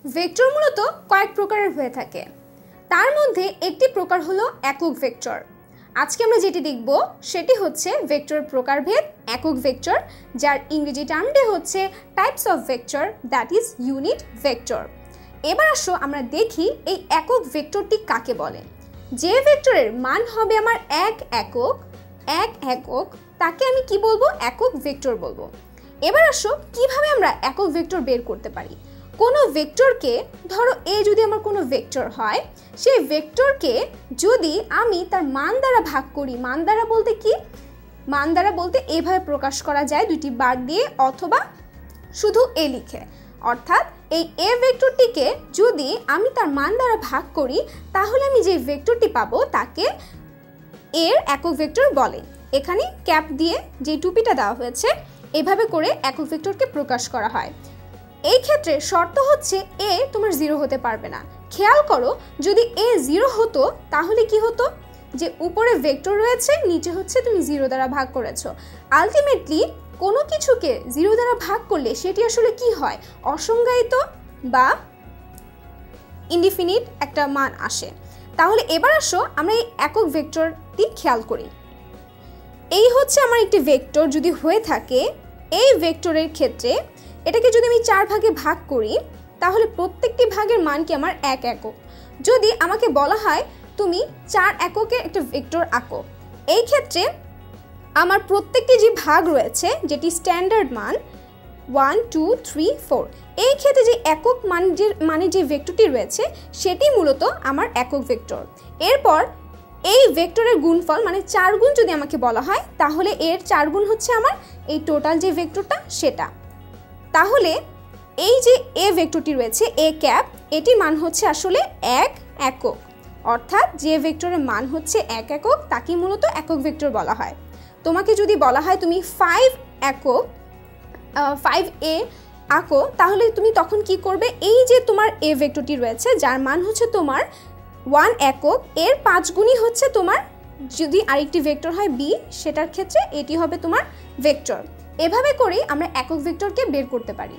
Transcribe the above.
Vector মূলত কয়েক প্রকারের হয়ে থাকে, তার মধ্যে একটি প্রকার হলো একক ভেক্টর। আজকে আমরা যেটি দেখব সেটি হচ্ছে ভেক্টরের প্রকারভেদ একক ভেক্টর, যার ইংরেজি টার্মটি হচ্ছে types of vector, that is unit vector. এবার আসো আমরা দেখি এই একক ভেক্টরটি কাকে বলে। যে ভেক্টরের মান হবে আমার এক একক তাকে আমি কি বলবো? একক ভেক্টর বলবো। এবার আসো কিভাবে আমরা একক ভেক্টর বের করতে পারি। কোনো ভেক্টরকে, ধরো এ যদি আমার কোনো ভেক্টর হয়, সেই ভেক্টরকে যদি আমি তার মান দ্বারা ভাগ করি, মান দ্বারা বলতে কি? মান দ্বারা বলতে এইভাবে প্রকাশ করা যায় দুইটি বার দিয়ে অথবা শুধু এ লিখে। অর্থাৎ এই এ ভেক্টরটিকে যদি আমি তার মান দ্বারা ভাগ করি তাহলে আমি যে ভেক্টরটি পাবো তাকে এর একক ভেক্টর বলে। এখানে ক্যাপ দিয়ে যে টুপিটা দেওয়া হয়েছে এভাবে করে একক ভেক্টরকে প্রকাশ করা হয়। এই ক্ষেত্রে শর্ত হচ্ছে এ তোমার 0 হতে পারবে না। খেয়াল করো, যদি এ 0 হতো তাহলে কি হতো? যে উপরে ভেক্টর রয়েছে, নিচে হচ্ছে তুমি 0 দ্বারা ভাগ করেছো। আলটিমেটলি কোনো কিছুকে 0 দ্বারা ভাগ করলে সেটি আসলে কি হয়? অসংজ্ঞায়িত বা ইনডিফিনিট একটা মান আসে। তাহলে এবার আসো আমরা এই একক ভেক্টরটি খেয়াল করি। এই হচ্ছে আমার একটি ভেক্টর যদি হয়ে থাকে, এই ভেক্টরের ক্ষেত্রে এটাকে যদি আমি 4 ভাগে ভাগ করি তাহলে প্রত্যেকটি ভাগের মান কি আমার এক একক। যদি আমাকে বলা হয় তুমি 4 এককে একটা ভেক্টর আঁকো, এই ক্ষেত্রে আমার প্রত্যেকটি যে ভাগ রয়েছে যেটি স্ট্যান্ডার্ড মান 1 2 3 4, এই ক্ষেত্রে যে একক মানে যে ভেক্টরটি রয়েছে সেটি মূলত আমার একক ভেক্টর। এরপর এই ভেক্টরের গুণফল মানে 4 গুণ যদি আমাকে বলা হয় তাহলে এর 4 গুণ হচ্ছে আমার এই টোটাল যে ভেক্টরটা সেটা। তাহলে এই যে এ ভেক্টরটি রয়েছে এ ক্যাপ, এটির মান হচ্ছে আসলে এক একক। অর্থাৎ যে ভেক্টরের মান হচ্ছে এক একক তাকে মূলত একক ভেক্টর বলা হয়। তোমাকে যদি বলা হয় তুমি 5A আঁকো তাহলে তুমি তখন কি করবে? এই যে তোমার এ ভেক্টরটি রয়েছে যার মান হচ্ছে তোমার 1 একক, এর 5 গুণই হচ্ছে তোমার যদি আরেকটি ভেক্টর হয় বি, সেটার ক্ষেত্রে এটি হবে তোমার ভেক্টর। এভাবে করেই আমরা একক ভেক্টরকে বের করতে পারি।